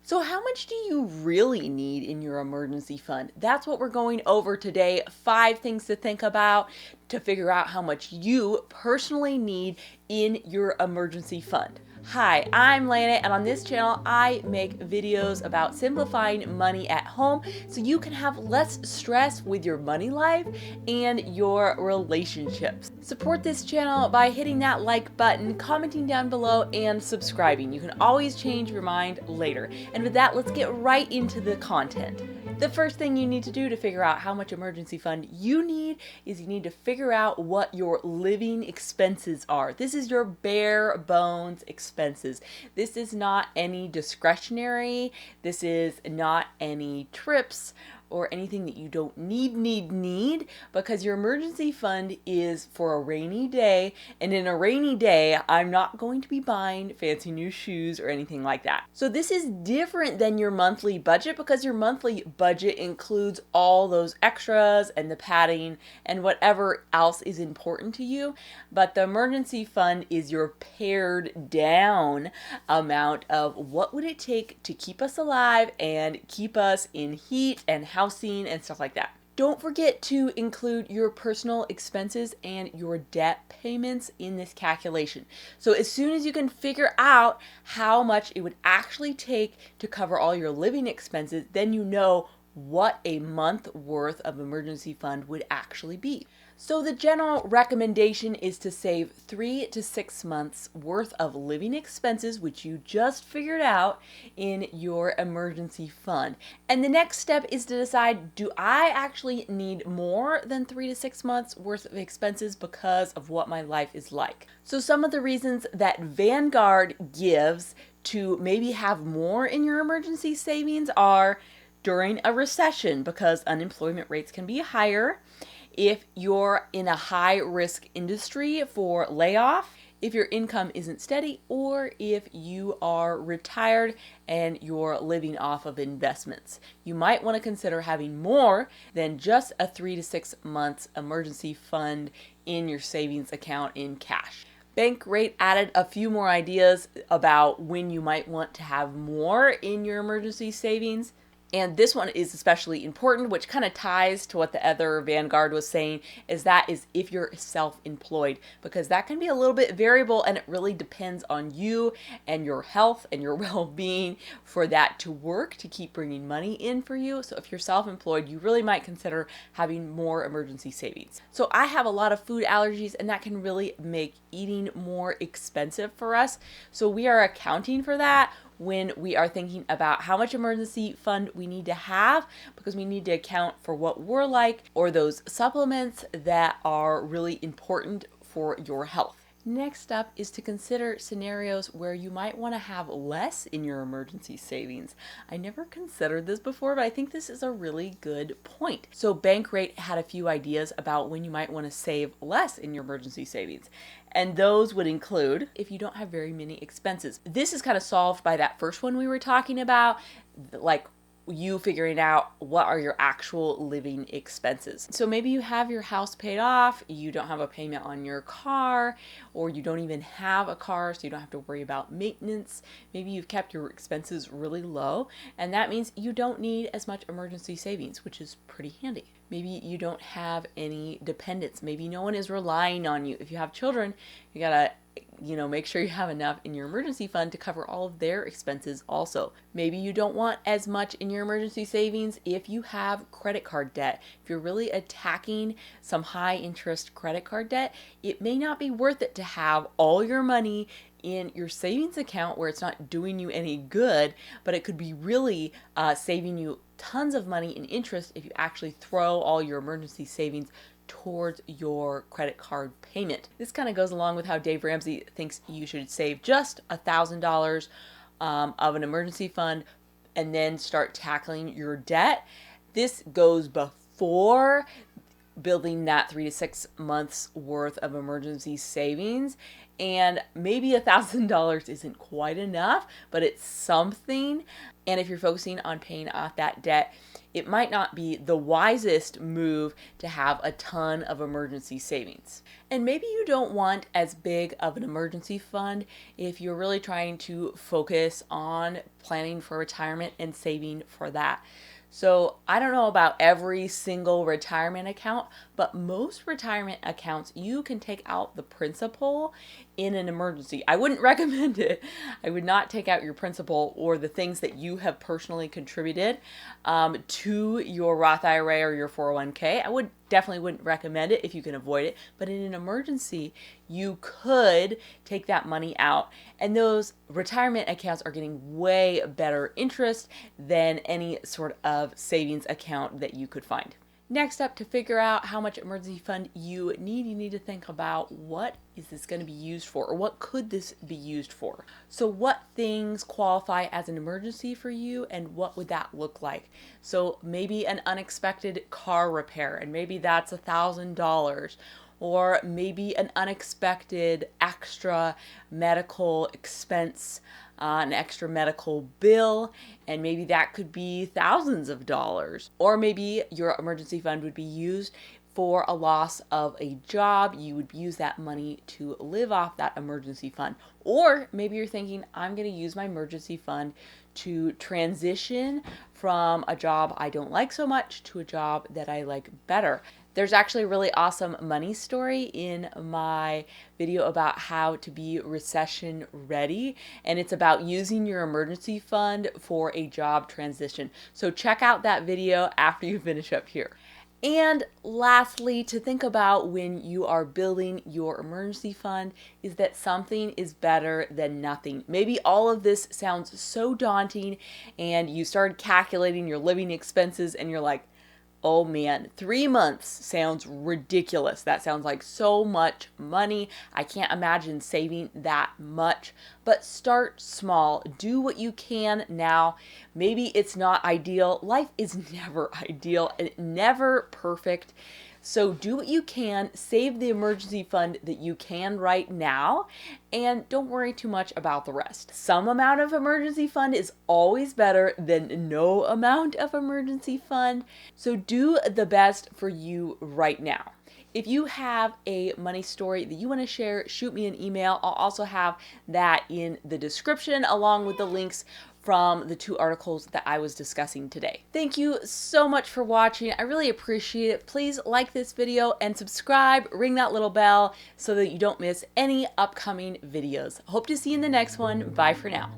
So how much do you really need in your emergency fund? That's what we're going over today. 5 things to think about to figure out how much you personally need in your emergency fund. Hi, I'm Lana, and on this channel, I make videos about simplifying money at home so you can have less stress with your money life and your relationships. Support this channel by hitting that like button, commenting down below, and subscribing. You can always change your mind later. And with that, let's get right into the content. The first thing you need to do to figure out how much emergency fund you need is you need to figure out what your living expenses are. This is your bare bones expenses. This is not any discretionary. This is not any trips or anything that you don't need, because your emergency fund is for a rainy day, and in a rainy day, I'm not going to be buying fancy new shoes or anything like that. So this is different than your monthly budget, because your monthly budget includes all those extras and the padding and whatever else is important to you, but the emergency fund is your pared down amount of what would it take to keep us alive and keep us in heat and housing and stuff like that. Don't forget to include your personal expenses and your debt payments in this calculation. So as soon as you can figure out how much it would actually take to cover all your living expenses, then you know what a month worth of emergency fund would actually be. So the general recommendation is to save 3 to 6 months worth of living expenses, which you just figured out, in your emergency fund. And the next step is to decide, do I actually need more than 3 to 6 months worth of expenses because of what my life is like? So some of the reasons that Vanguard gives to maybe have more in your emergency savings are during a recession, because unemployment rates can be higher. If you're in a high risk industry for layoff, if your income isn't steady, or if you are retired and you're living off of investments. You might want to consider having more than just a 3 to 6 months emergency fund in your savings account in cash. Bankrate added a few more ideas about when you might want to have more in your emergency savings. And this one is especially important, which kind of ties to what the other Vanguard was saying, is if you're self-employed, because that can be a little bit variable, and it really depends on you and your health and your well-being for that to work, to keep bringing money in for you. So if you're self-employed, you really might consider having more emergency savings. So I have a lot of food allergies, and that can really make eating more expensive for us. So we are accounting for that when we are thinking about how much emergency fund we need to have, because we need to account for what we're like, or those supplements that are really important for your health. Next up is to consider scenarios where you might want to have less in your emergency savings. I never considered this before, but I think this is a really good point. So Bankrate had a few ideas about when you might want to save less in your emergency savings. And those would include if you don't have very many expenses. This is kind of solved by that first one we were talking about, like you figuring out what are your actual living expenses. So maybe you have your house paid off, you don't have a payment on your car, or you don't even have a car, so you don't have to worry about maintenance. Maybe you've kept your expenses really low, and that means you don't need as much emergency savings, which is pretty handy. Maybe you don't have any dependents. Maybe no one is relying on you. If you have children, you gotta make sure you have enough in your emergency fund to cover all of their expenses also. Maybe you don't want as much in your emergency savings if you have credit card debt. If you're really attacking some high interest credit card debt, it may not be worth it to have all your money in your savings account where it's not doing you any good, but it could be really saving you tons of money in interest if you actually throw all your emergency savings towards your credit card payment. This kind of goes along with how Dave Ramsey thinks you should save just $1,000 of an emergency fund and then start tackling your debt. This goes before building that 3 to 6 months worth of emergency savings. And maybe $1,000 isn't quite enough, but it's something. And if you're focusing on paying off that debt, it might not be the wisest move to have a ton of emergency savings. And maybe you don't want as big of an emergency fund if you're really trying to focus on planning for retirement and saving for that. So I don't know about every single retirement account, but most retirement accounts, you can take out the principal in an emergency. I wouldn't recommend it. I would not take out your principal or the things that you have personally contributed to your Roth IRA or your 401k. I definitely wouldn't recommend it if you can avoid it. But in an emergency, you could take that money out. And those retirement accounts are getting way better interest than any sort of savings account that you could find. Next up, to figure out how much emergency fund you need to think about what is this going to be used for, or what could this be used for? So what things qualify as an emergency for you, and what would that look like? So maybe an unexpected car repair, and maybe that's $1,000. Or maybe an unexpected extra medical expense, an extra medical bill, and maybe that could be thousands of dollars. Or maybe your emergency fund would be used for a loss of a job. You would use that money to live off that emergency fund. Or maybe you're thinking, I'm going to use my emergency fund to transition from a job I don't like so much to a job that I like better. There's actually a really awesome money story in my video about how to be recession ready, and it's about using your emergency fund for a job transition. So check out that video after you finish up here. And lastly, to think about when you are building your emergency fund is that something is better than nothing. Maybe all of this sounds so daunting and you started calculating your living expenses and you're like, oh man, 3 months sounds ridiculous. That sounds like so much money. I can't imagine saving that much. But start small. Do what you can now. Maybe it's not ideal. Life is never ideal and never perfect. So do what you can, save the emergency fund that you can right now, and don't worry too much about the rest. Some amount of emergency fund is always better than no amount of emergency fund. So do the best for you right now. If you have a money story that you want to share, shoot me an email. I'll also have that in the description along with the links from the 2 articles that I was discussing today. Thank you so much for watching. I really appreciate it. Please like this video and subscribe, ring that little bell so that you don't miss any upcoming videos. Hope to see you in the next one. Bye for now.